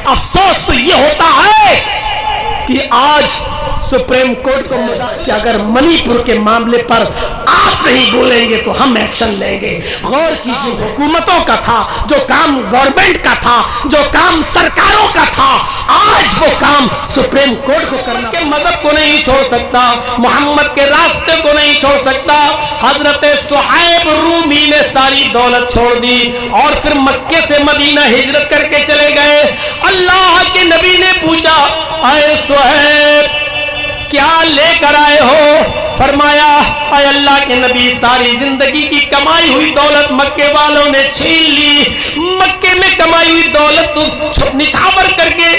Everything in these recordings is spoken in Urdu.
افسوس تو یہ ہوتا ہے کہ آج سپریم کورٹ کو کہ اگر منی پور کے معاملے پر آپ نہیں بولیں گے تو ہم ایکشن لیں گے. غور کیجیے, حکومتوں کا تھا جو کام, گورنمنٹ کا تھا جو کام, سرکاروں کا تھا, آج وہ کام سپریم کورٹ کو کرنا. کے مذہب کو نہیں چھوڑ سکتا, محمد کے راستے کو نہیں چھوڑ سکتا. حضرت صہیب رومی نے ساری دولت چھوڑ دی اور پھر مکے سے مدینہ ہجرت کر کے چلے گئے. اللہ کے نبی نے پوچھا, اے صہیب کیا لے کر آئے ہو؟ فرمایا, اے اللہ کے نبی, ساری زندگی کی کمائی ہوئی دولت مکے والوں نے چھین لی. مکے میں کمائی ہوئی دولت نچھاور کر کے,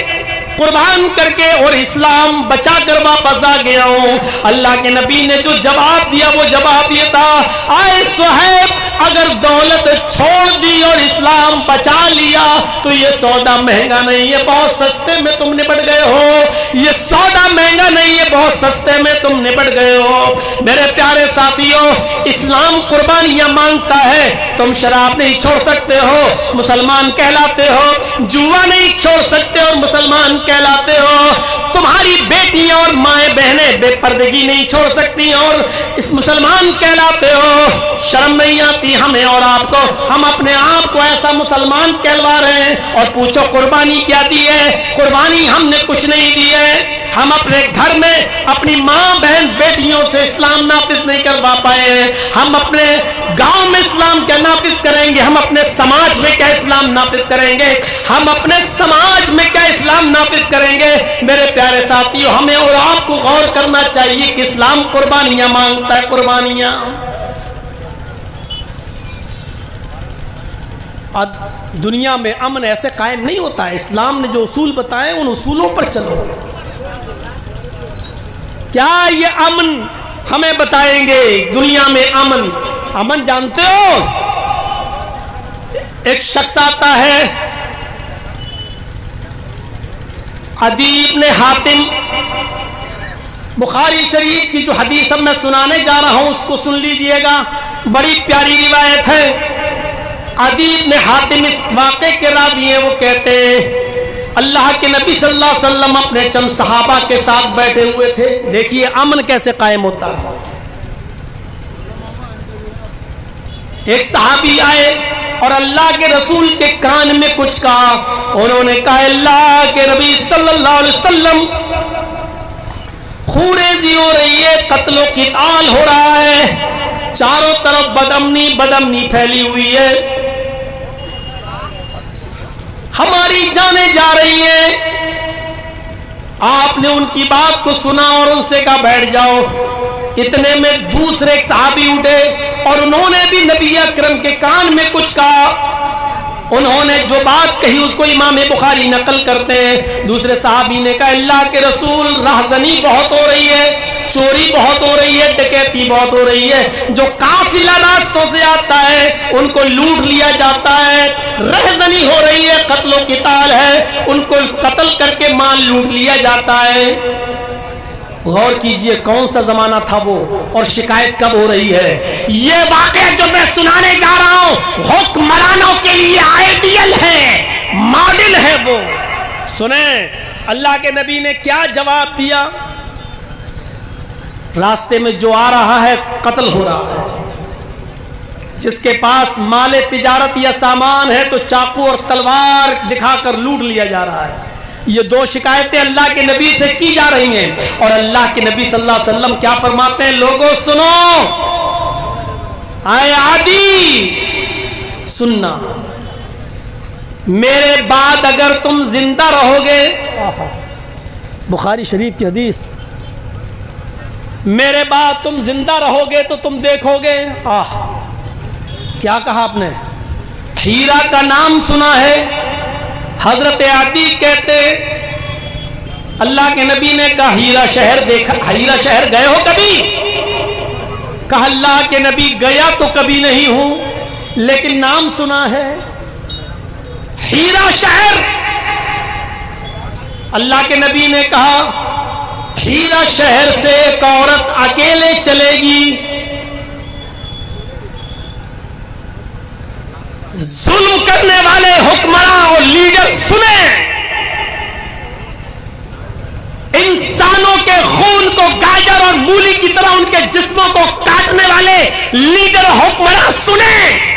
قربان کر کے اور اسلام بچا کر واپس آ گیا ہوں. اللہ کے نبی نے جو جواب دیا وہ جواب یہ تھا, اے صہیب اگر دولت چھوڑ دی اور اسلام بچا لیا تو یہ سودا مہنگا نہیں ہے, بہت سستے میں تم نپٹ گئے ہو. یہ سودا مہنگا نہیں ہے, بہت سستے میں تم نپٹ گئے ہو. میرے پیارے ساتھیوں, اسلام قربانیاں مانگتا ہے. تم شراب نہیں چھوڑ سکتے ہو, مسلمان کہلاتے ہو. جوا نہیں چھوڑ سکتے ہو, مسلمان کہلاتے ہو. تمہاری بیٹیاں اور مائیں بہنیں بے پردگی نہیں چھوڑ سکتی اور اس مسلمان کہلاتے ہو. شرم نہیں آتی ہمیں اور آپ کو؟ ہم اپنے آپ کو ایسا مسلمان کہلوا رہے ہیں. اور پوچھو قربانی کیا دی ہے؟ قربانی ہم نے کچھ نہیں دی ہے. ہم اپنے گھر میں اپنی ماں بہن بیٹیوں سے اسلام نافذ نہیں کروا پائے ہیں. ہم اپنے گاؤں میں اسلام کیا نافذ کریں گے؟ ہم اپنے سماج میں کیا اسلام نافذ کریں گے؟ ہم اپنے سماج میں کیا اسلام نافذ کریں گے؟ میرے پیارے ساتھیوں, ہمیں اور آپ کو غور کرنا چاہیے کہ اسلام قربانیاں مانگتا ہے. قربانیاں دنیا میں امن ایسے قائم نہیں ہوتا ہے. اسلام نے جو اصول بتائے ان اصولوں پر چلو. کیا یہ امن ہمیں بتائیں گے دنیا میں امن؟ امن جانتے ہو, ایک شخص آتا ہے عدی بن حاتم, بخاری شریف کی جو حدیث اب میں سنانے جا رہا ہوں اس کو سن لیجئے گا, بڑی پیاری روایت ہے. عدی بن حاتم اس واقعے کے راوی ہیں. وہ کہتے ہیں اللہ کے نبی صلی اللہ علیہ وسلم اپنے چند صحابہ کے ساتھ بیٹھے ہوئے تھے. دیکھیے امن کیسے قائم ہوتا ہے. ایک صحابی آئے اور اللہ کے رسول کے کان میں کچھ کہا. انہوں نے کہا, اللہ کے نبی صلی اللہ علیہ وسلم, خوریزی ہو رہی ہے, قتل و قتال ہو رہا ہے, چاروں طرف بدامنی پھیلی ہوئی ہے, ہماری جانیں جا رہی ہیں. آپ نے ان کی بات کو سنا اور ان سے کہا بیٹھ جاؤ. اتنے میں دوسرے ایک صحابی اٹھے اور انہوں نے بھی نبی اکرم کے کان میں کچھ کہا. انہوں نے جو بات کہی اس کو امام بخاری نقل کرتے ہیں. دوسرے صحابی نے کہا, اللہ کے رسول, رہزنی بہت ہو رہی ہے, چوری بہت ہو رہی ہے, ڈکیتی بہت ہو رہی ہے, جو قافلہ راستوں سے آتا ہے ان کو لوٹ لیا جاتا ہے, رہزنی ہو رہی ہے, قتل و قتال ہے, ان کو قتل کر کے مال لوٹ لیا جاتا ہے. غور کیجئے کون سا زمانہ تھا وہ اور شکایت کب ہو رہی ہے. یہ واقعہ جو میں سنانے جا رہا ہوں حکمرانوں کے لیے آئیڈیل ہے, ماڈل ہے. وہ سنیں اللہ کے نبی نے کیا جواب دیا. راستے میں جو آ رہا ہے قتل ہو رہا ہے, جس کے پاس مال تجارت یا سامان ہے تو چاقو اور تلوار دکھا کر لوٹ لیا جا رہا ہے. یہ دو شکایتیں اللہ کے نبی سے کی جا رہی ہیں. اور اللہ کے نبی صلی اللہ علیہ وسلم کیا فرماتے ہیں, لوگوں سنو, اے عادی سننا, میرے بعد اگر تم زندہ رہو گے, بخاری شریف کی حدیث, میرے بعد تم زندہ رہو گے تو تم دیکھو گے. کیا کہا آپ نے؟ ہیرا کا نام سنا ہے. حضرت عدی کہتے اللہ کے نبی نے کہا ہیرا شہر دیکھا, ہیرا شہر گئے ہو کبھی؟ کہا اللہ کے نبی گیا تو کبھی نہیں ہوں لیکن نام سنا ہے ہیرا شہر. اللہ کے نبی نے کہا ہیرا شہر سے ایک عورت اکیلے چلے گی, ظلم کرنے والے حکمراں اور لیڈر سنیں, کی طرح ان کے جسموں کو کاٹنے والے لیڈر حکمراں سنیں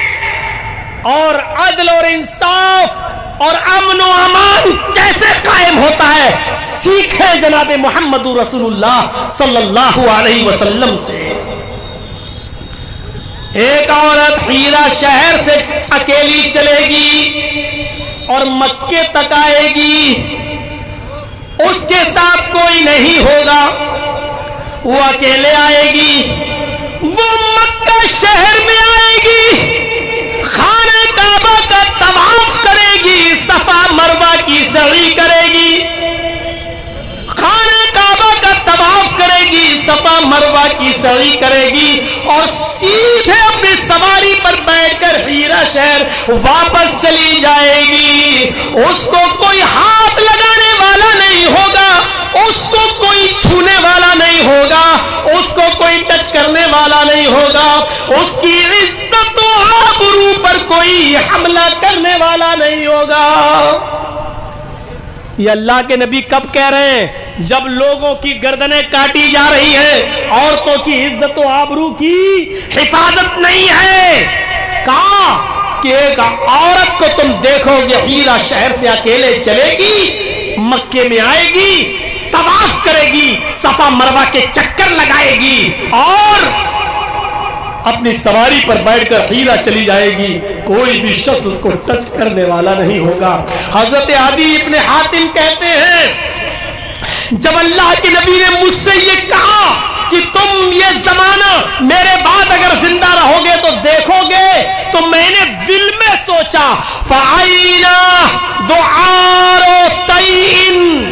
اور عدل اور انصاف اور امن و امان کیسے قائم ہوتا ہے سیکھیں جناب محمد رسول اللہ صلی اللہ علیہ وسلم سے. ایک عورت ہیرا شہر سے اکیلی چلے گی اور مکے تک آئے گی, اس کے ساتھ کوئی نہیں ہوگا, وہ اکیلے آئے گی, وہ مکہ شہر میں آئے گی, خانہ کعبہ کا طواف کرے گی, صفا مروہ کی سعی کرے گی, خانہ کعبہ کا طواف کرے گی, صفا مروہ کی سعی کرے گی اور سیدھے اپنی سواری پر بیٹھ کر ہیرا شہر واپس چلی جائے گی. اس کو کوئی ہاتھ لگانے والا نہیں ہوگا, اس کو کوئی چھونے والا نہیں ہوگا, اس کو کوئی ٹچ کرنے والا نہیں ہوگا, اس کی عزت و آبرو پر کوئی حملہ کرنے والا نہیں ہوگا. یہ اللہ کے نبی کب کہہ رہے ہیں؟ جب لوگوں کی گردنیں کاٹی جا رہی ہیں, عورتوں کی عزت و آبرو کی حفاظت نہیں ہے. کہا کہ ایک عورت کو تم دیکھو گے ہیرا شہر سے اکیلے چلے گی, مکے میں آئے گی, طواف کرے گی, صفا مروہ کے چکر لگائے گی اور اپنی سواری پر بیٹھ کر ہیرا چلی جائے گی, کوئی بھی شخص اس کو ٹچ کرنے والا نہیں ہوگا. حضرت عدی ابن حاتم کہتے ہیں جب اللہ کے نبی نے مجھ سے یہ کہا کہ تم یہ زمانہ میرے بعد اگر زندہ رہو گے تو دیکھو گے, تو میں نے دل میں سوچا فَعَيْنَا دُعَارُ تَيْئِن.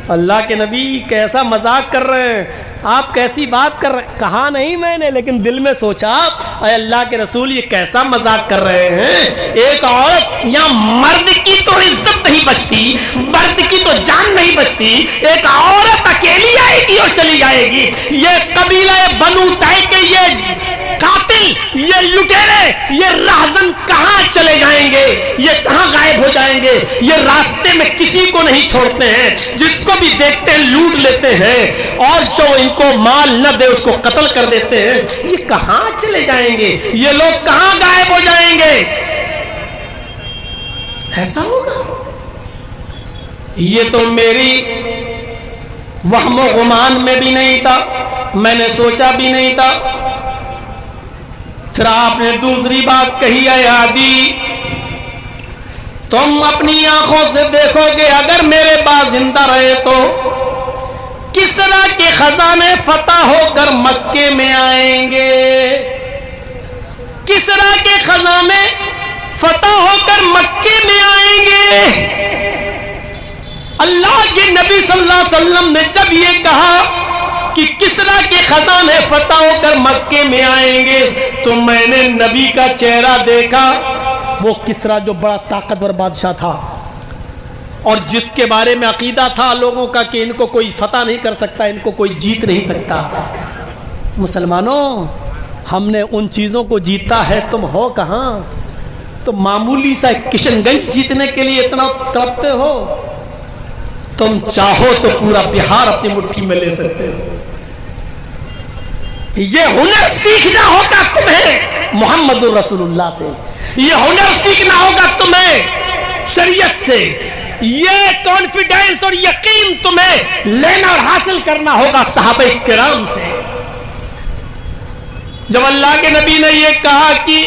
اللہ کے نبی کیسا مذاق کر رہے ہیں, آپ کیسی بات کر رہے ہیں؟ کہا نہیں میں نے, لیکن دل میں سوچا اے اللہ کے رسول یہ کیسا مذاق کر رہے ہیں. ایک عورت, یہاں مرد کی تو عزت نہیں بچتی, مرد کی تو جان نہیں بچتی, ایک عورت اکیلی آئے گی اور چلی جائے گی. یہ قبیلہ بنو طے کے یہ قاتل, یہ لٹیرے, یہ راہزن کہاں چلے جائیں گے, یہ کہاں غائب ہو جائیں گے؟ یہ راستے میں کسی کو نہیں چھوڑتے ہیں, جس کو بھی دیکھتے ہیں لوٹ لیتے ہیں, اور جو ان کو مال نہ دے اس کو قتل کر دیتے ہیں. یہ کہاں چلے جائیں گے, یہ لوگ کہاں غائب ہو جائیں گے؟ ایسا ہوگا؟ یہ تو میری وہم و گمان میں بھی نہیں تھا, میں نے سوچا بھی نہیں تھا. پھر آپ نے دوسری بات کہی ہے عدی, تم اپنی آنکھوں سے دیکھو گے اگر میرے بعد زندہ رہے تو کسرا کے خزانے فتح ہو کر مکے میں آئیں گے, کسرا کے خزانے فتح ہو کر مکے میں آئیں گے. اللہ کے نبی صلی اللہ علیہ وسلم نے جب یہ کہا کہ کسرا کے خزانے فتح ہو کر مکے میں آئیں گے, تو میں نے نبی کا چہرہ دیکھا, وہ کسرا جو بڑا طاقتور بادشاہ تھا اور جس کے بارے میں عقیدہ تھا لوگوں کا کہ ان کو کوئی فتح نہیں کر سکتا, ان کو کوئی جیت نہیں سکتا. مسلمانوں, ہم نے ان چیزوں کو جیتا ہے, تم ہو کہاں؟ تم معمولی سا کشن گنج جیتنے کے لیے اتنا تڑپتے ہو, تم چاہو تو پورا بہار اپنی مٹھی میں لے سکتے ہو. یہ ہنر سیکھنا ہوگا تمہیں محمد الرسول اللہ سے, یہ ہنر سیکھنا ہوگا تمہیں شریعت سے, یہ کانفیڈنس اور یقین تمہیں لینا اور حاصل کرنا ہوگا صحابہ کرام سے. جب اللہ کے نبی نے یہ کہا کہ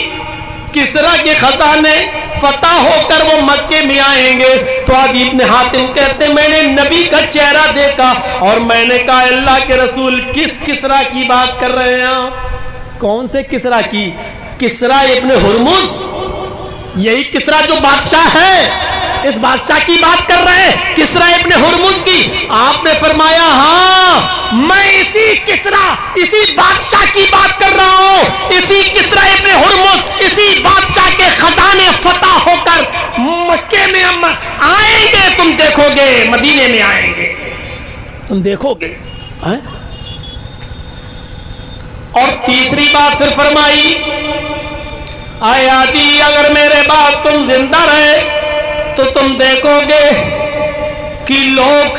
کسرا کے خزانے فتح ہو کر وہ مکے میں آئیں گے, تو عدی ابن حاتم کہتے میں نے نبی کا چہرہ دیکھا اور میں نے کہا اللہ کے رسول کس کسرا کی بات کر رہے ہیں؟ کون سے کسرا کی؟ کسرا ابن ہرمز, یہی کسرا جو بادشاہ ہے, اس بادشاہ کی بات کر رہے ہیں, کسرا ابن ہرمز کی. آپ نے فرمایا ہاں میں اسی کسرا, اسی بادشاہ کی بات کر رہا ہوں, اسی کسرا ابن ہرمز, اسی بادشاہ کے خزانے فتح ہو کر مکے میں آئیں گے, تم دیکھو گے, مدینے میں آئیں گے, تم دیکھو گے. اور تیسری بات پھر فرمائی اے عدی اگر میرے بعد تم زندہ رہے تو تم دیکھو گے کہ لوگ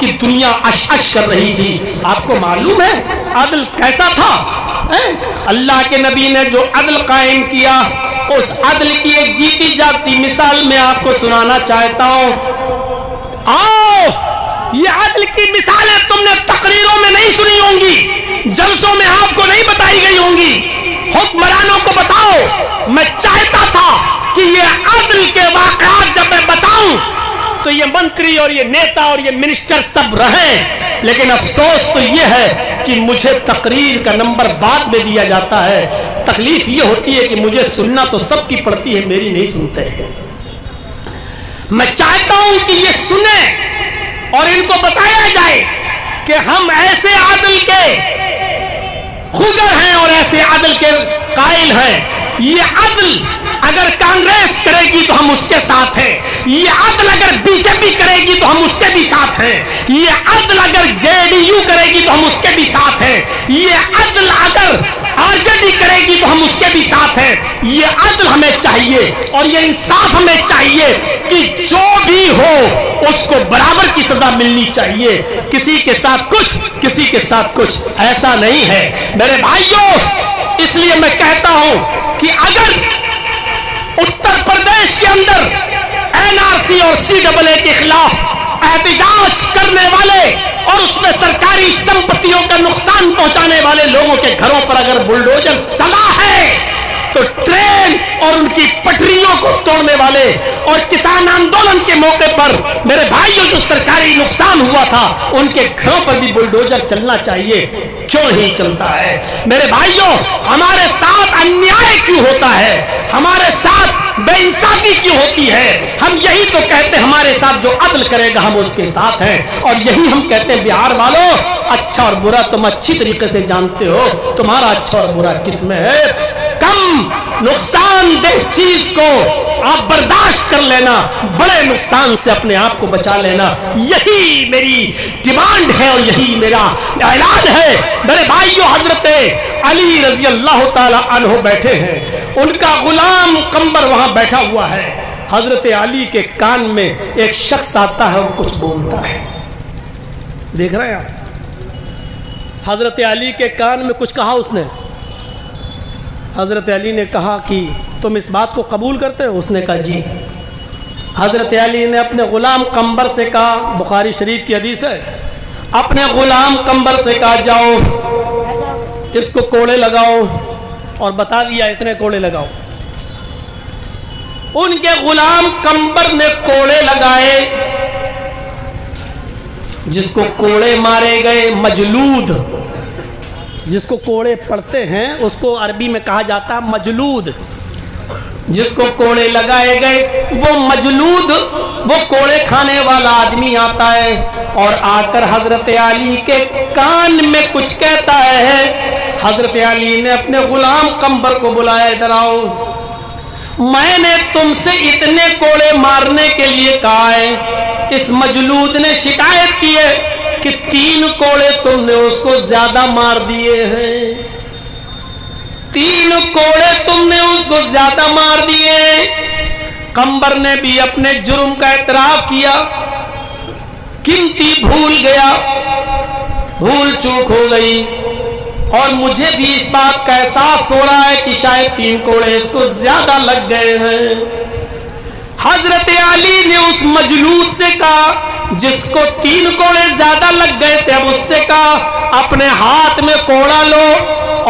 کہ دنیا اش اش کر رہی تھی. آپ کو معلوم ہے عدل کیسا تھا؟ اللہ کے نبی نے جو عدل قائم کیا اس عدل کی ایک جیتی جاتی مثال میں آپ کو سنانا چاہتا ہوں. آؤ یہ عدل کی مثالیں تم نے تقریروں میں نہیں سنی ہوں گی, جلسوں میں آپ کو نہیں بتائی گئی ہوں گی. حکمرانوں کو بتاؤ. میں چاہتا تھا کہ یہ عدل کے واقعات جب میں بتاؤں تو یہ منتری اور یہ نیتا اور یہ منسٹر سب رہیں, لیکن افسوس تو یہ ہے کہ مجھے تقریر کا نمبر بعد میں دیا جاتا ہے. تکلیف یہ ہوتی ہے کہ مجھے سننا تو سب کی پڑتی ہے, میری نہیں سنتے. میں چاہتا ہوں کہ یہ سنیں اور ان کو بتایا جائے کہ ہم ایسے عدل کے خوگر ہیں اور ایسے عدل کے قائل ہیں. یہ عدل اگر کانگریس کرے گی تو ہم اس کے ساتھ ہیں, یہ عدل اگر بی جے پی کرے گی تو ہم اس کے بھی ساتھ ہیں, یہ عدل اگر جے ڈی یو کرے گی تو ہم اس کے بھی ساتھ ہیں, یہ عدل اگر آر جے ڈی کرے گی تو ہم اس کے بھی ساتھ ہیں. یہ عدل ہمیں چاہیے اور یہ انصاف ہمیں چاہیے کہ جو بھی ہو اس کو برابر کی سزا ملنی چاہیے. کسی کے ساتھ کچھ کسی کے ساتھ کچھ ایسا نہیں ہے میرے بھائیوں. اس لیے میں کہتا ہوں کہ اگر اتر پردیش کے اندر این آر سی اور سی ڈبل اے کے خلاف احتجاج کرنے والے اور اس میں سرکاری سمپتیوں کا نقصان پہنچانے والے لوگوں کے گھروں پر اگر بلڈوزر چلا ہے تو ٹرین اور ان کی پٹریوں کو توڑنے والے اور کسان آندولن کے موقع پر میرے بھائیوں جو سرکاری نقصان ہوا تھا ان کے گھروں پر بھی بلڈوزر چلنا چاہیے. کیوں ہی چلتا ہے میرے بھائیوں؟ ہمارے ساتھ انیائے کیوں ہوتا ہے, ہمارے ساتھ بے انصافی کیوں ہوتی ہے؟ ہم یہی تو کہتے ہیں ہمارے ساتھ جو عدل کرے گا ہم اس کے ساتھ ہیں, اور یہی ہم کہتے ہیں بہار والوں اچھا اور برا تم اچھی طریقے سے جانتے ہو, تمہارا اچھا اور برا کس میں ہے. کم نقصان دہ چیز کو آپ برداشت کر لینا, بڑے نقصان سے اپنے آپ کو بچا لینا, یہی میری ڈیمانڈ ہے اور یہی میرا اعلان ہے. میرے بھائیو حضرت علی رضی اللہ تعالی عنہ بیٹھے ہیں, ان کا غلام قمبر وہاں بیٹھا ہوا ہے. حضرت علی کے کان میں ایک شخص آتا ہے اور کچھ بولتا ہے. دیکھ رہے ہیں آپ, حضرت علی کے کان میں کچھ کہا اس نے. حضرت علی نے کہا کہ تم اس بات کو قبول کرتے ہو؟ اس نے کہا جی. حضرت علی نے اپنے غلام قمبر سے کہا, بخاری شریف کی حدیث ہے, اپنے غلام قمبر سے کہا جاؤ اس کو کوڑے لگاؤ, اور بتا دیا اتنے کوڑے لگاؤ. ان کے غلام قمبر نے کوڑے لگائے, جس کو کوڑے مارے گئے مجلود, جس کو کوڑے پڑتے ہیں اس کو عربی میں کہا جاتا ہے مجلود. جس کو کوڑے لگائے گئے وہ مجلود, وہ کوڑے کھانے والا آدمی آتا ہے اور آ کر حضرت علی کے کان میں کچھ کہتا ہے. حضرت علی نے اپنے غلام قمبر کو بلایا, ادھر آؤ, میں نے تم سے اتنے کوڑے مارنے کے لیے کہا ہے. اس مجلود نے شکایت کی ہے کہ 3 کوڑے تم نے اس کو زیادہ مار دیے ہیں, 3 کوڑے تم نے اس کو زیادہ مار دیے. قمبر نے بھی اپنے جرم کا اعتراف کیا, گنتی بھول گیا, بھول چوک ہو گئی, اور مجھے بھی اس بات کا احساس ہو رہا ہے کہ شاید 3 کوڑے اس کو زیادہ لگ گئے ہیں. حضرت علی نے اس مجلود سے کہا جس کو 3 کوڑے زیادہ لگ گئے تھے, اب اس سے کہا اپنے ہاتھ میں کوڑا لو,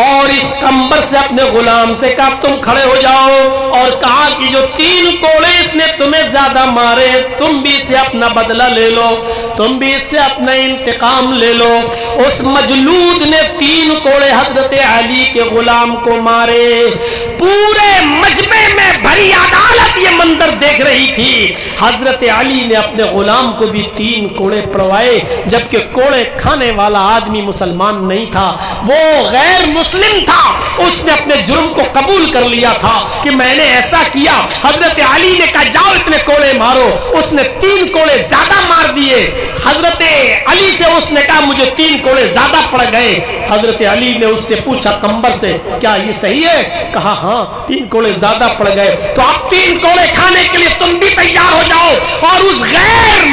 اور اس قمبر سے اپنے غلام سے کہا تم کھڑے ہو جاؤ, اور کہا کہ جو 3 کوڑے اس نے تمہیں زیادہ مارے تم بھی اسے اپنا بدلہ لے لو, تم بھی اس سے اپنا انتقام لے لو. اس مجلود نے 3 کوڑے حضرت علی کے غلام کو مارے. پورے مجمع میں بھری عدالت یہ منظر دیکھ رہی تھی. حضرت علی نے اپنے غلام کو بھی 3 کوڑے پڑوائے, جبکہ کوڑے کھانے والا آدمی مسلمان نہیں تھا, وہ غیر مسلم تھا. اس نے اپنے جرم کو قبول کر لیا تھا کہ میں نے ایسا کیا. حضرت علی نے کہا جاؤ اتنے کوڑے مارو, اس نے 3 کوڑے زیادہ مار دیے. حضرت علی سے اس نے کہا مجھے 3 کوڑے زیادہ پڑ گئے. حضرت علی نے اس سے پوچھا قمبر سے کیا یہ صحیح ہے؟ کہا ہاں 3 کوڑے زیادہ پڑ گئے. تو اب 3 کوڑے کھانے کے لیے تم بھی تیار ہو جاؤ, اور اس غیر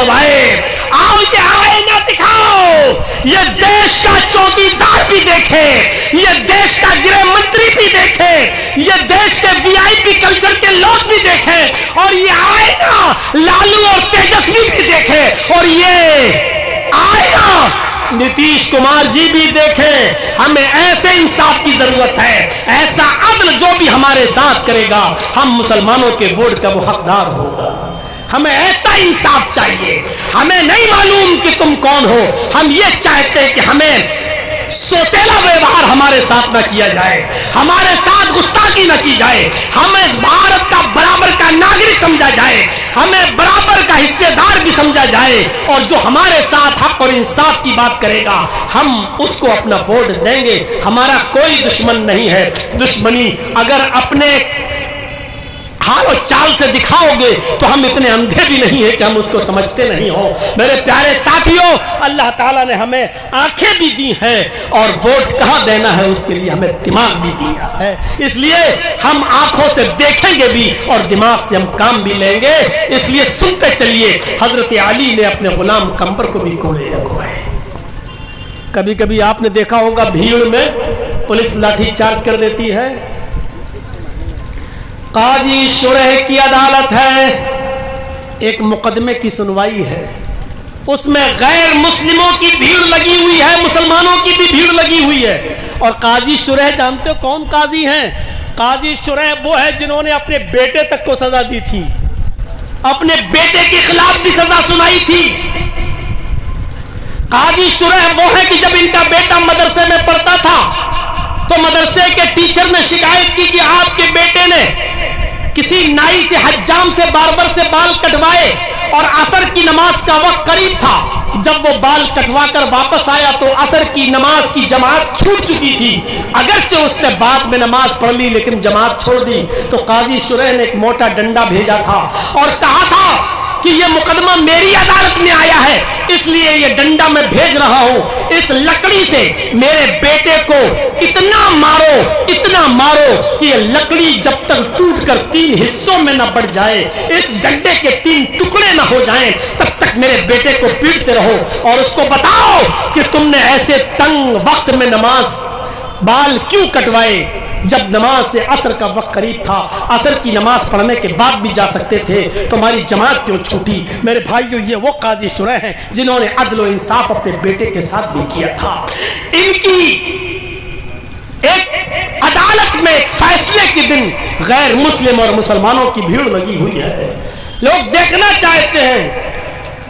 کروائے. آؤ یہ آئینہ دکھاؤ, یہ دیش کا چوکیدار بھی دیکھے, یہ دیش کا گرہ منتری بھی دیکھے, یہ دیش کے وی آئی پی کلچر کے لوگ بھی دیکھیں, اور یہ آئینہ لالو اور تیجسوی بھی دیکھے, اور یہ آئینہ نتیش کمار جی بھی دیکھیں. ہمیں ایسے انصاف کی ضرورت ہے, ایسا عدل جو بھی ہمارے ساتھ کرے گا ہم مسلمانوں کے ووٹ کا وہ حقدار ہوگا. ہمیں ایسا انصاف چاہیے. ہمیں نہیں معلوم کہ تم کون ہو, ہم یہ چاہتے ہیں کہ ہمیں سوتیلا ویوہار ہمارے ساتھ نہ کیا جائے, ہمارے ساتھ گستاخی نہ کی جائے, ہمیں اس بھارت کا برابر کا ناگرک سمجھا جائے, ہمیں برابر کا حصے دار بھی سمجھا جائے, اور جو ہمارے ساتھ حق اور انصاف کی بات کرے گا ہم اس کو اپنا ووٹ دیں گے. ہمارا کوئی دشمن نہیں ہے. دشمنی اگر اپنے حال و چال سے دکھاؤ گے تو ہم اتنے اندھے بھی نہیں ہیں کہ ہم اس کو سمجھتے نہیں ہو. میرے پیارے ساتھیوں, اللہ تعالیٰ نے ہمیں آنکھیں بھی دی ہیں اور ووٹ کہاں دینا ہے اس کے لیے ہمیں دماغ بھی دیا ہے. اس لیے ہم آنکھوں سے دیکھیں گے بھی اور دماغ سے ہم کام بھی لیں گے. اس لیے سنتے چلیے, حضرت علی نے اپنے غلام قمر کو بھی کوڑے لگوائے. کبھی کبھی آپ نے دیکھا ہوگا بھیڑ میں پولیس لاٹھی چارج کر دیتی ہے. قاضی شرح کی عدالت ہے, ایک مقدمے کی سنوائی ہے, اس میں غیر مسلموں کی بھیڑ لگی ہوئی ہے, مسلمانوں کی بھی بھیڑ لگی ہوئی ہے. اور قاضی شرح جانتے ہو کون قاضی ہیں؟ قاضی شرح وہ ہے جنہوں نے اپنے بیٹے تک کو سزا دی تھی, اپنے بیٹے کے خلاف بھی سزا سنائی تھی. قاضی شرح وہ ہے کہ جب ان کا بیٹا مدرسے میں پڑھتا تھا تو مدرسے کے ٹیچر نے شکایت کی کہ آپ کے بیٹے نے کسی نائی سے, حجام سے, باربر سے بال کٹوائے اور عصر کی نماز کا وقت قریب تھا. جب وہ بال کٹوا کر واپس آیا تو عصر کی نماز کی جماعت چھوٹ چکی تھی. اگرچہ اس نے بعد میں نماز پڑھ لی لیکن جماعت چھوڑ دی. تو قاضی شرح نے ایک موٹا ڈنڈا بھیجا تھا اور کہا تھا کہ یہ مقدمہ میری عدالت میں آیا ہے, اس لیے یہ ڈنڈا میں بھیج رہا ہوں. اس لکڑی سے میرے بیٹے کو اتنا مارو کہ یہ لکڑی جب تک ٹوٹ کر 3 حصوں میں نہ بڑھ جائے, اس ڈنڈے کے 3 ٹکڑے نہ ہو جائیں, تب تک میرے بیٹے کو پیٹتے رہو. اور اس کو بتاؤ کہ تم نے ایسے تنگ وقت میں نماز بال کیوں کٹوائے جب نماز سے عصر کا وقت قریب تھا. عصر کی نماز پڑھنے کے بعد بھی جا سکتے تھے, تمہاری جماعت کیوں چھوٹی؟ میرے بھائیو, یہ وہ قاضی شرح ہیں جنہوں نے عدل و انصاف اپنے بیٹے کے ساتھ بھی کیا تھا. ان کی ایک عدالت میں ایک فیصلے کے دن غیر مسلم اور مسلمانوں کی بھیڑ لگی ہوئی ہے, لوگ دیکھنا چاہتے ہیں.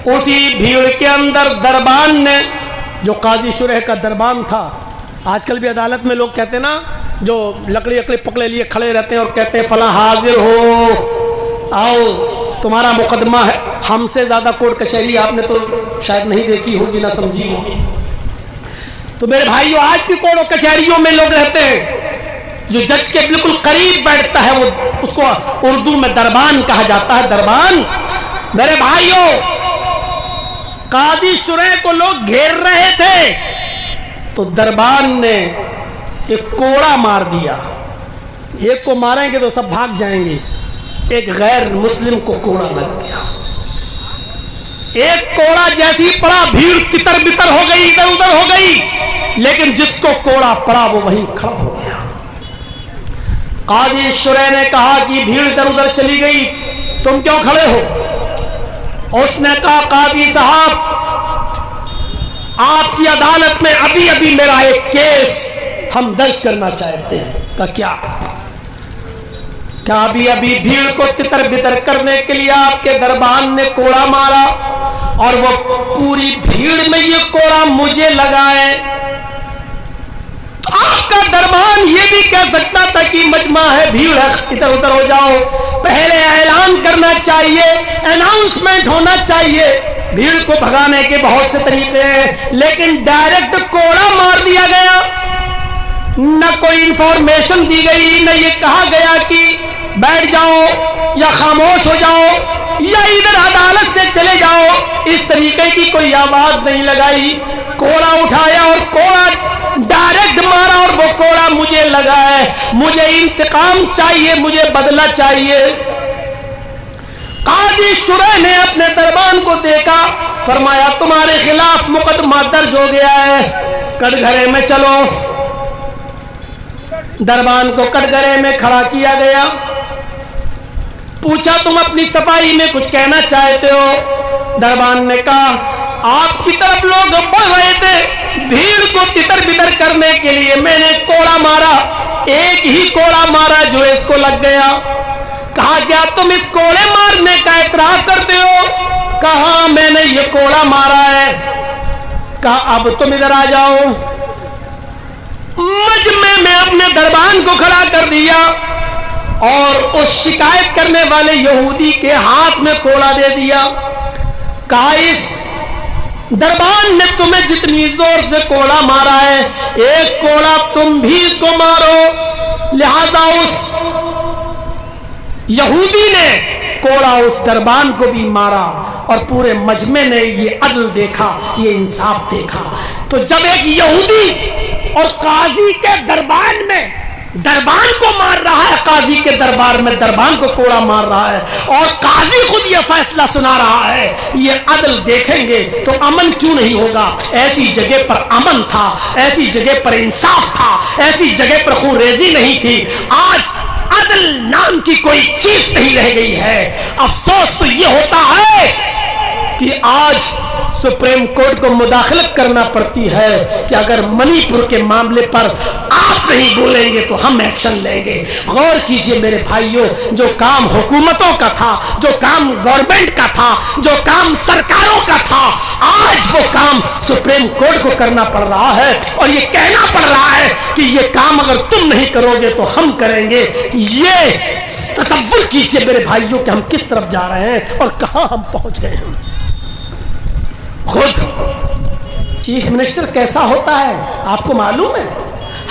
اسی بھیڑ کے اندر دربان نے, جو قاضی شرح کا دربان تھا, آج کل بھی عدالت میں لوگ کہتے ہیں نا, جو لکڑی پکڑے لیے کھڑے رہتے ہیں اور کہتے ہیں فلاں حاضر ہو, آؤ تمہارا مقدمہ ہے. ہم سے زیادہ کورٹ کچہری آپ نے تو شاید نہیں دیکھی ہوگی, نہ سمجھی ہوگی. تو میرے بھائیو, آج بھی کورٹ اور کچہریوں میں لوگ رہتے ہیں, جو جج کے بالکل قریب بیٹھتا ہے وہ اس کو اردو میں دربان کہا جاتا ہے. دربان. میرے بھائیو, قاضی شرح کو لوگ گھیر رہے تھے تو دربان نے ایک کوڑا مار دیا. ایک کو ماریں گے تو سب بھاگ جائیں گے, ایک غیر مسلم کو کوڑا لگ گیا. ایک کوڑا جیسی پڑا بھیڑ تتر بتر ہو گئی, ادھر ادھر ہو گئی, لیکن جس کو کوڑا پڑا وہ وہیں کھڑا ہو گیا. قاضی شرح نے کہا کہ بھیڑ ادھر ادھر چلی گئی, تم کیوں کھڑے ہو؟ اس نے کہا قاضی صاحب, آپ کی عدالت میں ابھی ابھی میرا ایک کیس ہم درج کرنا چاہتے ہیں. کیا ابھی ابھی بھیڑ کو تتر بتر کرنے کے لیے آپ کے دربان نے کوڑا مارا اور وہ پوری بھیڑ میں یہ کوڑا مجھے لگائے؟ تو آپ کا دربان یہ بھی کہہ سکتا تھا کہ مجمع ہے, بھیڑ ہے, ادھر ادھر ہو جاؤ. پہلے اعلان کرنا چاہیے, اناؤنسمنٹ ہونا چاہیے. بھیڑ کو بھگانے کے بہت سے طریقے ہیں, لیکن ڈائریکٹ کوڑا مار دیا گیا. نہ کوئی انفارمیشن دی گئی, نہ یہ کہا گیا کہ بیٹھ جاؤ یا خاموش ہو جاؤ یا ادھر عدالت سے چلے جاؤ. اس طریقے کی کوئی آواز نہیں لگائی. کوڑا اٹھایا اور کوڑا ڈائریکٹ مارا اور وہ کوڑا مجھے لگا ہے. مجھے انتقام چاہیے, مجھے بدلہ چاہیے. قاضی شریح نے اپنے دربان کو دیکھا، فرمایا تمہارے خلاف مقدمہ درج ہو گیا ہے، کٹگھرے میں چلو۔ دربان کو کٹگھرے میں کھڑا کیا گیا، پوچھا تم اپنی صفائی میں کچھ کہنا چاہتے ہو؟ دربان نے کہا آپ کی طرف لوگ بڑھ رہے تھے، بھیڑ کو تتر بتر کرنے کے لیے میں نے کوڑا مارا، ایک ہی کوڑا مارا جو اس کو لگ گیا۔ کہا کیا تم اس کوڑے مارنے کا اعتراف کرتے ہو؟ کہا میں نے یہ کوڑا مارا ہے۔ کہا اب تم ادھر آ جاؤ۔ مجمع میں اپنے دربان کو کھڑا کر دیا اور اس شکایت کرنے والے یہودی کے ہاتھ میں کوڑا دے دیا۔ کہا اس دربان نے تمہیں جتنی زور سے کوڑا مارا ہے، ایک کوڑا تم بھی اس کو مارو۔ لہذا اس یہودی نے کوڑا اس دربان کو بھی مارا اور پورے مجمع نے یہ عدل دیکھا، یہ انصاف دیکھا۔ تو جب ایک یہودی اور قاضی کے دربان میں دربان کو مار رہا ہے، قاضی کے دربار میں دربان کو کوڑا مار رہا ہے، اور قاضی خود یہ فیصلہ سنا رہا ہے، یہ عدل دیکھیں گے تو امن کیوں نہیں ہوگا؟ ایسی جگہ پر امن تھا، ایسی جگہ پر انصاف تھا، ایسی جگہ پر خون ریزی نہیں تھی۔ آج عدل نام کی کوئی چیز نہیں رہ گئی ہے۔ افسوس تو یہ ہوتا ہے کہ آج سپریم کورٹ کو مداخلت کرنا پڑتی ہے کہ اگر منی پور کے معاملے پر آپ نہیں بولیں گے تو ہم ایکشن لیں گے۔ غور کیجئے میرے بھائیوں، جو کام حکومتوں کا تھا، جو کام گورنمنٹ کا تھا، جو کام سرکاروں کا تھا، آج وہ کام سپریم کورٹ کو کرنا پڑ رہا ہے، اور یہ کہنا پڑ رہا ہے کہ یہ کام اگر تم نہیں کرو گے تو ہم کریں گے۔ یہ تصور کیجئے میرے بھائیوں کہ ہم کس طرف جا رہے ہیں اور کہاں ہم پہنچ گئے ہیں۔ خود چیف منسٹر کیسا ہوتا ہے آپ کو معلوم ہے؟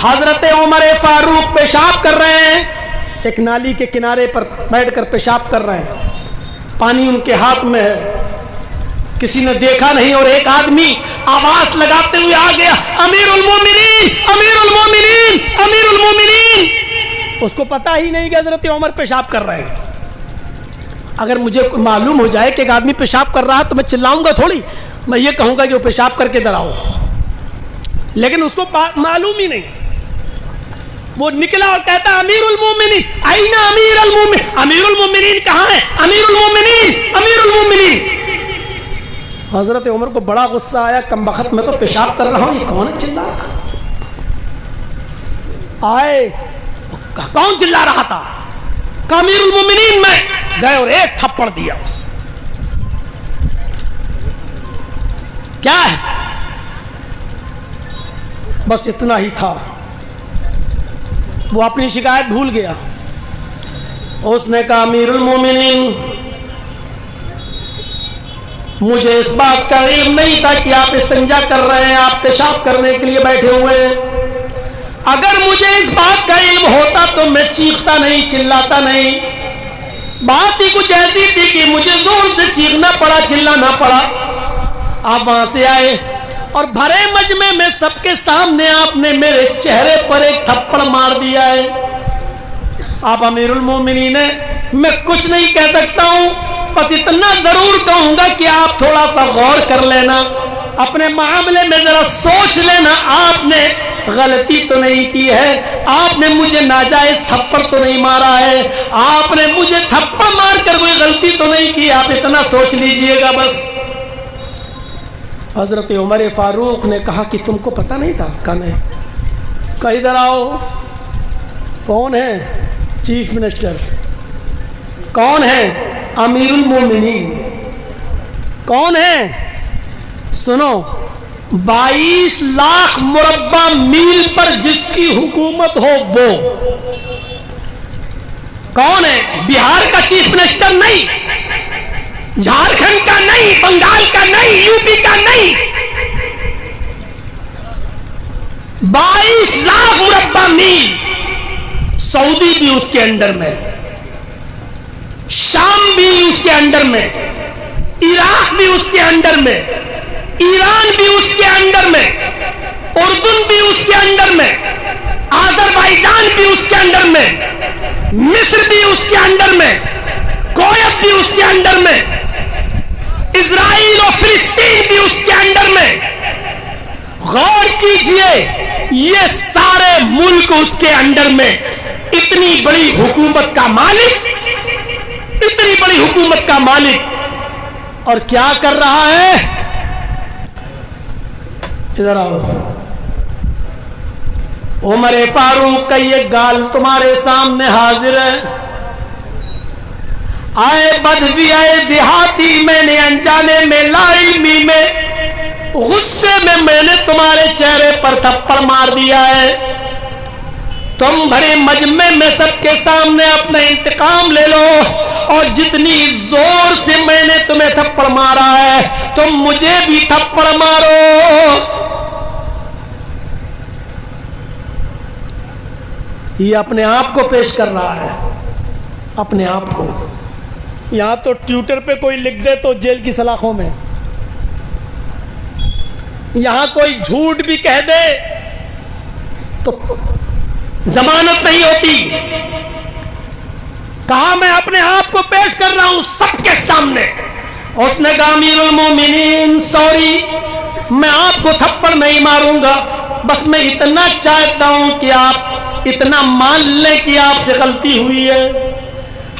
حضرت عمر فاروق پیشاب کر رہے ہیں، ایک نالی کے کنارے پر بیٹھ کر پیشاب کر رہے ہیں، پانی ان کے ہاتھ میں ہے، کسی نے دیکھا نہیں، اور ایک آدمی آواز لگاتے ہوئے آ گیا، امیر المومنین امیر المومنین امیر المومنین۔ اس کو پتا ہی نہیں کہ حضرت عمر پیشاب کر رہے ہیں۔ اگر مجھے معلوم ہو جائے کہ ایک آدمی پیشاب کر رہا ہے تو میں چلاؤں گا تھوڑی، میں یہ کہوں گا کہ وہ پیشاب کر کے ادھر آؤ، لیکن اس کو معلوم ہی نہیں۔ وہ نکلا اور کہتا امیر المومنین آئین امیر المومنین، امیر المومنین کہاں ہے؟ امیر المومنین امیر المومنین۔ حضرت عمر کو بڑا غصہ آیا، کم بخت میں تو پیشاب کر رہا ہوں، یہ کون ہے چلا رہا؟ آئے کون چلا رہا تھا؟ کہ امیر المومنین میں گئے اور ایک تھپڑ دیا اس۔ کیا ہے؟ بس اتنا ہی تھا، وہ اپنی شکایت بھول گیا۔ اس نے کہا امیر المومنین مجھے اس بات کا علم نہیں تھا کہ آپ استنجا کر رہے ہیں، آپ پیشاب کرنے کے لیے بیٹھے ہوئے ہیں۔ اگر مجھے اس بات کا علم ہوتا تو میں چیختا نہیں، چلاتا نہیں۔ بات ہی کچھ ایسی تھی کہ مجھے زور سے چیخنا پڑا، چلانا پڑا۔ آپ وہاں سے آئے اور بھرے مجمع میں سب کے سامنے آپ نے میرے چہرے پر ایک تھپڑ مار دیا ہے۔ آپ امیر المومنین ہیں، میں کچھ نہیں کہہ سکتا ہوں، بس اتنا ضرور کہوں گا کہ آپ تھوڑا سا غور کر لینا، اپنے معاملے میں ذرا سوچ لینا، آپ نے غلطی تو نہیں کی ہے، آپ نے مجھے ناجائز تھپڑ تو نہیں مارا ہے، آپ نے مجھے تھپڑ مار کر کوئی غلطی تو نہیں کی، آپ اتنا سوچ لیجئے گا بس۔ حضرت عمر فاروق نے کہا کہ تم کو پتہ نہیں تھا؟ کہا نہیں۔ کہا ادھر آؤ۔ کون ہے؟ Chief minister. کون ہے؟ امیر المومنین۔ کون ہے؟ سنو، 22 لاکھ مربع میل پر جس کی حکومت ہو وہ کون ہے؟ بہار کا چیف منسٹر نہیں، جھارکھنڈ کا نہیں، بنگال کا نہیں، یو پی کا نہیں، 22 لاکھ مربع میل۔ سعودی بھی اس کے انڈر میں، شام بھی اس کے انڈر میں، عراق بھی اس کے انڈر میں، ایران بھی اس کے انڈر میں، اردن بھی اس کے انڈر میں، آذربائیجان بھی اس کے انڈر میں، مصر بھی اس کے انڈر میں، کویت بھی اس کے انڈر میں، اسرائیل اور فلسطین بھی اس کے انڈر میں. غور کیجئے یہ سارے ملک اس کے انڈر میں. اتنی بڑی حکومت کا مالک، اتنی بڑی حکومت کا مالک، اور کیا کر رہا ہے؟ ادھر آؤ. عمر فاروق کا یہ گال تمہارے سامنے حاضر ہے. آئے بدوی آئے دیہاتی، میں نے انجانے میں لا علمی میں غصے میں نے تمہارے چہرے پر تھپڑ مار دیا ہے. تم بڑے مجمع میں سب کے سامنے اپنا انتقام لے لو، اور جتنی زور سے میں نے تمہیں تھپڑ مارا ہے تم مجھے بھی تھپڑ مارو. یہ اپنے آپ کو پیش کر رہا ہے، اپنے آپ کو. یہاں تو ٹویٹر پہ کوئی لکھ دے تو جیل کی سلاخوں میں، یہاں کوئی جھوٹ بھی کہہ دے تو ضمانت نہیں ہوتی. کہا میں اپنے آپ کو پیش کر رہا ہوں سب کے سامنے. اس نے کہا امیر المومنین سوری، میں آپ کو تھپڑ نہیں ماروں گا، بس میں اتنا چاہتا ہوں کہ آپ اتنا مان لیں کہ آپ سے غلطی ہوئی ہے.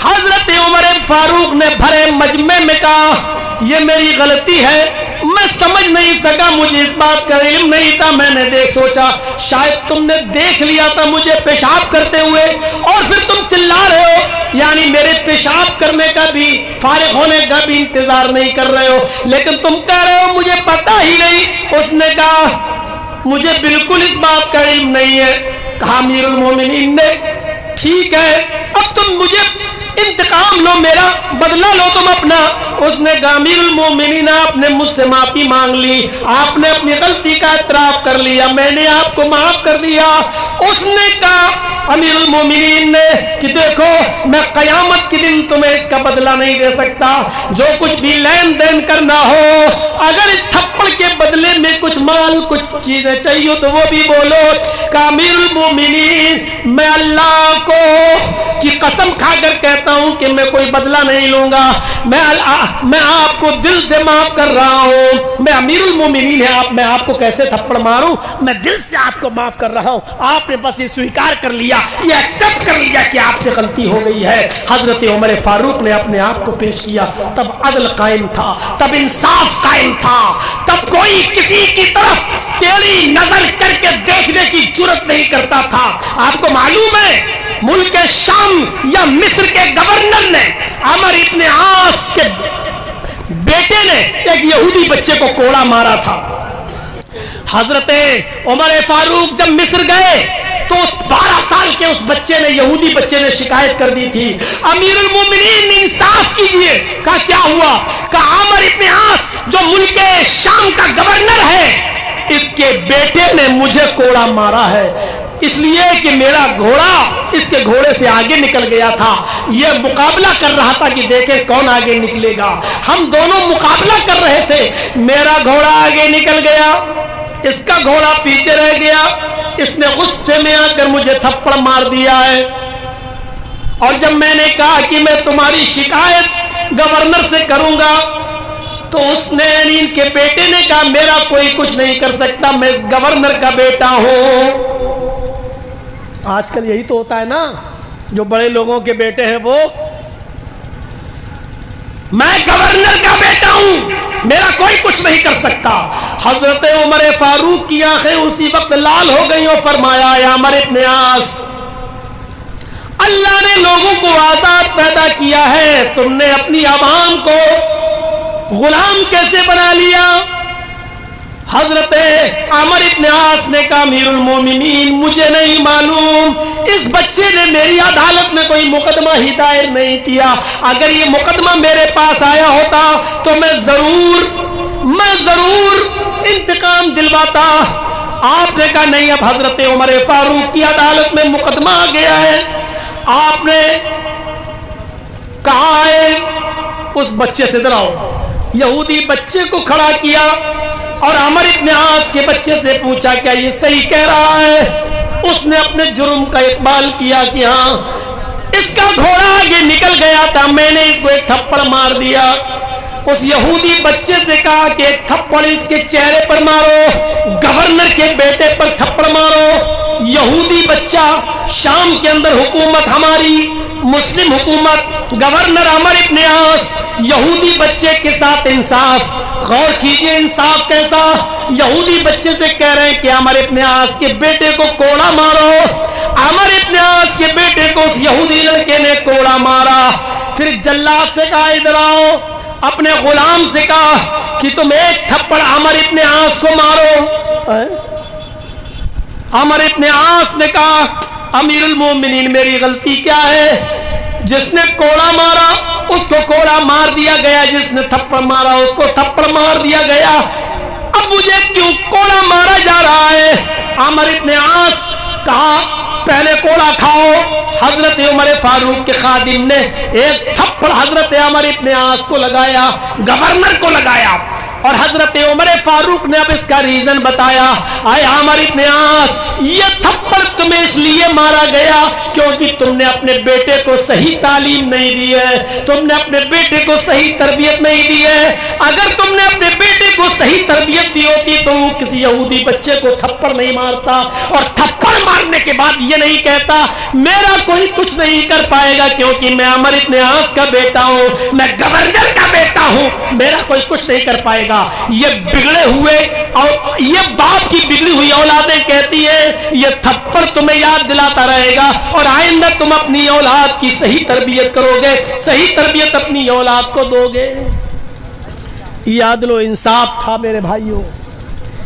حضرت عمر فاروق نے بھرے مجمع میں کہا یہ میری غلطی ہے، میں سمجھ نہیں سکا، مجھے اس بات کا علم نہیں تھا. میں نے سوچا شاید تم نے دیکھ لیا تھا مجھے پیشاب کرتے ہوئے اور پھر تم چلا رہے ہو، یعنی میرے پیشاب کرنے کا بھی، فارغ ہونے کا بھی انتظار نہیں کر رہے ہو، لیکن تم کہہ رہے ہو مجھے پتہ ہی نہیں. اس نے کہا مجھے بالکل اس بات کا علم نہیں ہے. کہا امیر المومنین نے ٹھیک ہے اب تم مجھے انتقام لو، میرا بدلہ لو تم اپنا. اس نے کہا امیر المومنین آپ نے مجھ سے معافی مانگ لی، آپ نے اپنی غلطی کا اعتراف کر لیا، میں نے آپ کو معاف کر دیا. اس نے کہا امیر المومنین نے کہ دیکھو میں قیامت کے دن تمہیں اس کا بدلہ نہیں دے سکتا، جو کچھ بھی لین دین کرنا ہو، اگر اس تھپڑ کے بدلے میں کچھ مال کچھ چیزیں چاہیے تو وہ بھی بولو. کہ امیر المومنین میں اللہ کو کی قسم کھا کر کہتا ہوں کہ میں کوئی بدلہ نہیں لوں گا، میں آپ کو دل سے معاف کر رہا ہوں. میں امیر المومنین ہے، میں آپ کو کیسے تھپڑ ماروں، میں دل سے آپ کو معاف کر رہا ہوں. آپ نے بس یہ سویکار کر لیا، یہ ایکسپٹ کر لیا کہ آپ سے غلطی ہو گئی ہے. حضرت عمر فاروق نے اپنے آپ کو پیش کیا. تب عدل قائم تھا، تب انصاف قائم تھا، تب کوئی کسی کی طرف ٹیڑھی نظر کر کے دیکھنے کی جرات نہیں کرتا تھا. آپ کو معلوم ہے ملک شام یا مصر کے گورنر نے عمر ابن عاص کے بیٹے نے ایک یہودی بچے کو کوڑا مارا تھا. حضرت عمر فاروق جب مصر گئے تو اس 12 سال کے اس بچے نے، یہودی بچے نے شکایت کر دی تھی. امیر المومنین انصاف کیجئے. کہا کیا ہوا؟ کہا عمر ابن عاص جو ملک شام کا گورنر ہے، اس کے بیٹے نے مجھے کوڑا مارا ہے، اس لیے کہ میرا گھوڑا اس کے گھوڑے سے آگے نکل گیا تھا. یہ مقابلہ کر رہا تھا کہ دیکھیں کون آگے نکلے گا. ہم دونوں مقابلہ کر رہے تھے، میرا گھوڑا آگے نکل گیا، اس کا گھوڑا پیچھے رہ گیا. اس نے غصے میں آ کر مجھے تھپڑ مار دیا ہے. اور جب میں نے کہا کہ میں تمہاری شکایت گورنر سے کروں گا تو اس نے، یعنی ان کے بیٹے نے کہا میرا کوئی کچھ نہیں کر سکتا، میں اس گورنر کا بیٹا ہوں. آج کل یہی تو ہوتا ہے نا، جو بڑے لوگوں کے بیٹے ہیں وہ، میں گورنر کا بیٹا ہوں، میرا کوئی کچھ نہیں کر سکتا. حضرت عمر فاروق کی آنکھیں اسی وقت لال ہو گئی اور فرمایا یا عمر ابن عاص، اللہ نے لوگوں کو آزاد پیدا کیا ہے، تم نے اپنی عوام کو غلام کیسے بنا لیا؟ حضرت عمر ابن عاص نے کہا امیر المومنین مجھے نہیں معلوم، اس بچے نے میری عدالت میں کوئی مقدمہ ہی دائر نہیں کیا. اگر یہ مقدمہ میرے پاس آیا ہوتا تو میں ضرور انتقام دلواتا. آپ نے کہا نہیں، اب حضرت عمر فاروق کی عدالت میں مقدمہ آ گیا ہے. آپ نے کہا ہے اس بچے سے ڈراؤ، یہودی بچے کو کھڑا کیا اور عمر ابن عاص کے بچے سے پوچھا کیا یہ صحیح کہہ رہا ہے؟ اس نے اپنے جرم کا اقبال کیا کہ ہاں اس کا گھوڑا آگے نکل گیا تھا، میں نے اس کو ایک تھپڑ مار دیا۔ اس یہودی بچے سے کہا کہ ایک تھپڑ اس کے چہرے پر مارو، گورنر کے بیٹے پر تھپڑ مارو۔ یہودی بچہ، شام کے اندر حکومت ہماری مسلم حکومت، گورنر عمر ابن عاص، یہودی بچے کے ساتھ انصاف۔ غور کیجئے انصاف کیسا، یہودی بچے سے کہہ رہے ہیں کہ عمر ابن عاص کے بیٹے کو کوڑا مارو۔ عمر ابن عاص کے بیٹے کو اس یہودی لڑکے نے کوڑا مارا۔ پھر جلاد سے کہا ادھر آؤ، اپنے غلام سے کہا کہ تم ایک تھپڑ عمر ابن عاص کو مارو۔ عمر ابن عاص نے کہا امیر المومنین میری غلطی کیا ہے؟ جس نے کوڑا مارا اس کو کوڑا مار دیا گیا، جس نے تھپڑ مارا اس کو تھپڑ مار دیا گیا، اب مجھے کیوں کوڑا مارا جا رہا ہے؟ عمر ابن عاص کہا پہلے کوڑا کھاؤ۔ حضرت عمر فاروق کے خادم نے ایک تھپڑ حضرت عمر ابن عاص کو لگایا، گورنر کو لگایا، اور حضرت عمر فاروق نے اب اس کا ریزن بتایا۔ اے عمر ابن عاص، یہ تھپڑ تمہیں اس لیے مارا گیا کیونکہ تم نے اپنے بیٹے کو صحیح تعلیم نہیں دی ہے، تم نے اپنے بیٹے کو صحیح تربیت نہیں دی ہے۔ اگر تم نے اپنے بیٹے کو صحیح تربیت دی ہوتی تو وہ کسی یہودی بچے کو تھپڑ نہیں مارتا، اور تھپڑ مارنے کے بعد یہ نہیں کہتا میرا کوئی کچھ نہیں کر پائے گا کیونکہ میں عمر ابن عاص کا بیٹا ہوں، میں گورنر کا بیٹا ہوں، میرا کوئی کچھ نہیں کر پائے گا۔ یہ بگڑے ہوئے اور یہ باپ کی بگڑی ہوئی اولادیں کہتی ہیں یہ تھپڑ تمہیں یاد دلاتا رہے گا، اور آئندہ تم اپنی اولاد کی صحیح تربیت کرو گے، صحیح تربیت اپنی اولاد کو دو گے۔ یہ عدل و انصاف تھا میرے بھائیوں،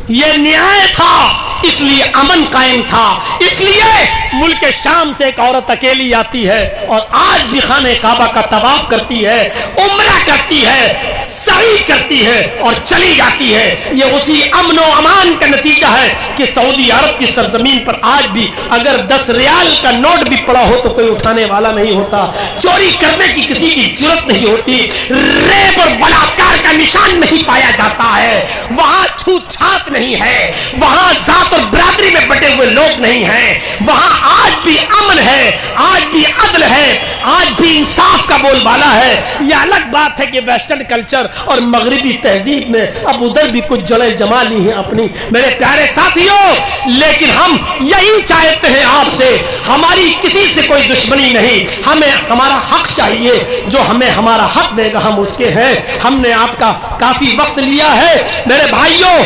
یہ نیائے تھا، اس لیے امن قائم تھا۔ اس لیے ملک شام سے ایک عورت اکیلی آتی ہے اور آج بھی خانہ کعبہ کا طواف کرتی ہے، عمرہ کرتی ہے، سعی کرتی ہے اور چلی جاتی ہے۔ یہ اسی امن و امان کا نتیجہ ہے کہ سعودی عرب کی سرزمین پر آج بھی اگر 10 ریال کا نوٹ بھی پڑا ہو تو کوئی اٹھانے والا نہیں ہوتا، چوری کرنے کی کسی کی جرت نہیں ہوتی، ریپ اور بلاکار کا نشان نہیں پایا جاتا ہے، وہاں چھوت چھات نہیں ہے، وہاں ذات اور برادری میں بٹے ہوئے لوگ نہیں ہیں، وہاں آج بھی امن ہے، آج بھی عدل ہے، آج بھی انصاف کا بول بالا ہے۔ یہ الگ بات ہے کہ ویسٹرن کلچر اور مغربی تہذیب میں اب ادھر بھی کچھ جڑیں جما لی ہیں اپنی، میرے پیارے ساتھیوں، لیکن ہم یہی چاہتے ہیں آپ سے، ہماری کسی سے کوئی دشمنی نہیں، ہمیں ہمارا حق چاہیے، جو ہمیں ہمارا حق دے گا ہم اس کے ہیں۔ ہم نے آپ کا کافی وقت لیا ہے میرے بھائیوں،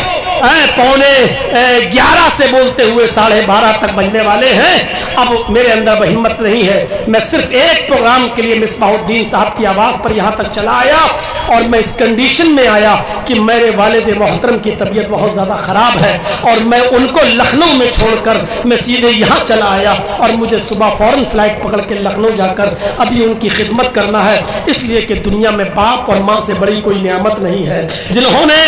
11:15 سے بولتے ہوئے 12:30 تک بجنے والے ہیں، اب میرے اندر وہ ہمت نہیں ہے، میں صرف ایک پروگرام کے لیے مصباح الدین صاحب کی آواز پر یہاں تک چلا آیا، اور میں اس کنڈیشن میں آیا کہ میرے والد محترم کی طبیعت بہت زیادہ خراب ہے، اور میں ان کو لکھنؤ میں چھوڑ کر میں سیدھے یہاں چلا آیا، اور مجھے صبح فوراً فلائٹ پکڑ کے لکھنؤ جا کر ابھی ان کی خدمت کرنا ہے، اس لیے کہ دنیا میں باپ اور ماں سے بڑی کوئی نعمت نہیں ہے، جنہوں نے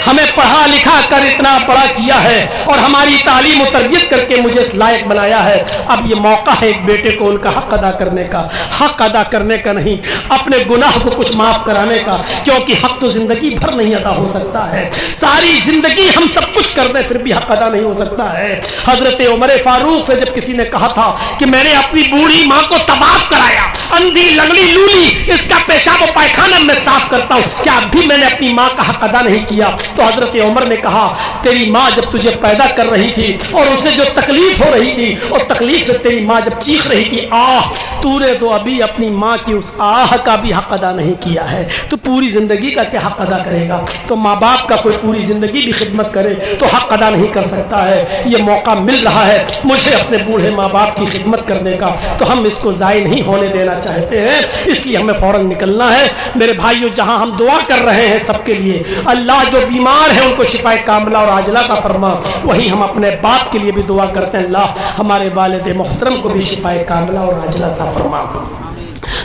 ہمیں پڑھا لکھا کر اتنا بڑا کیا ہے اور ہماری تعلیم و تربیت کر کے مجھے اس لائق بنایا ہے۔ اب یہ موقع ہے ایک بیٹے کو ان کا حق ادا کرنے کا، حق ادا کرنے کا نہیں، اپنے گناہ کو کچھ معاف کرانے کا، کیونکہ حق تو زندگی بھر نہیں ادا ہو سکتا ہے، ساری زندگی ہم سب کچھ کر دیں پھر بھی حق ادا نہیں ہو سکتا ہے۔ حضرت عمر فاروق سے جب کسی نے کہا تھا کہ میں نے اپنی بوڑھی ماں کو طواف کرایا، اندھی لنگڑی لولی اس کا پیشاب و پائخانہ میں صاف کرتا ہوں، کیا اب بھی میں نے اپنی ماں کا حق ادا نہیں کیا؟ تو حضرت عمر نے کہا تیری ماں جب تجھے پیدا کر رہی تھی اور اسے جو تکلیف ہو رہی تھی، اور تکلیف سے تیری ماں جب چیخ رہی تھی آہ، تو نے تو ابھی اپنی ماں کی اس آہ کا بھی حق ادا نہیں کیا ہے، تو پوری زندگی کا کیا حق ادا کرے گا؟ تو ماں باپ کا کوئی پوری زندگی بھی خدمت کرے تو حق ادا نہیں کر سکتا ہے۔ یہ موقع مل رہا ہے مجھے اپنے بوڑھے ماں باپ کی خدمت کرنے کا، تو ہم اس کو ضائع نہیں ہونے دینا چاہتے ہیں، اس لیے ہمیں فوراً نکلنا ہے۔ میرے بھائیوں، جہاں ہم دعا کر رہے ہیں سب کے لیے، اللہ جو بیمار ہیں ان کو شفا کاملہ اور عاجلہ کا فرما، وہی ہم اپنے باپ کے لیے بھی دعا کرتے ہیں، اللہ ہمارے والد محترم کو بھی شفا کاملہ اور عاجلہ کا فرما،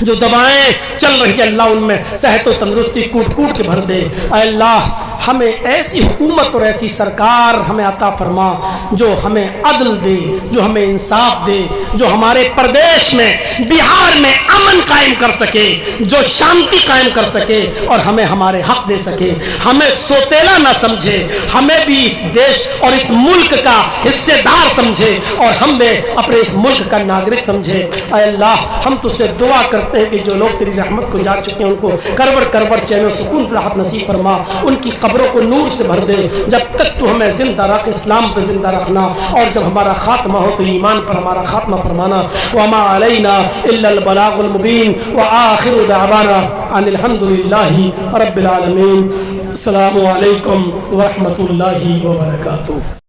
جو دوائیں چل رہی ہے اللہ ان میں صحت و تندرستی کوٹ کوٹ کے بھر دے۔ اے اللہ ہمیں ایسی حکومت اور ایسی سرکار ہمیں عطا فرما جو ہمیں عدل دے، جو ہمیں انصاف دے، جو ہمارے پردیش میں بہار میں امن قائم کر سکے، جو شانتی قائم کر سکے اور ہمیں ہمارے حق دے سکے، ہمیں سوتیلا نہ سمجھے، ہمیں بھی اس دیش اور اس ملک کا حصے دار سمجھے اور ہم بھی اپنے اس ملک کا ناگرک سمجھے۔ اے اللہ ہم تجھ سے دعا کرتے ہیں کہ جو لوگ تیری رحمت کو جا چکے ہیں ان کو کربر کربر چین و سکون راحت نصیب فرما، ان کی قبروں کو نور سے بھر دے، جب تک تو ہمیں زندہ رکھ، اسلام پہ زندہ رکھنا، اور جب ہمارا خاتمہ ہو تو ایمان پر ہمارا خاتمہ فرمانا۔ وما علینا الا البلاغ المبین وآخر دعوانا ان الحمد للہ رب العالمین۔ السلام علیکم ورحمۃ اللہ وبرکاتہ۔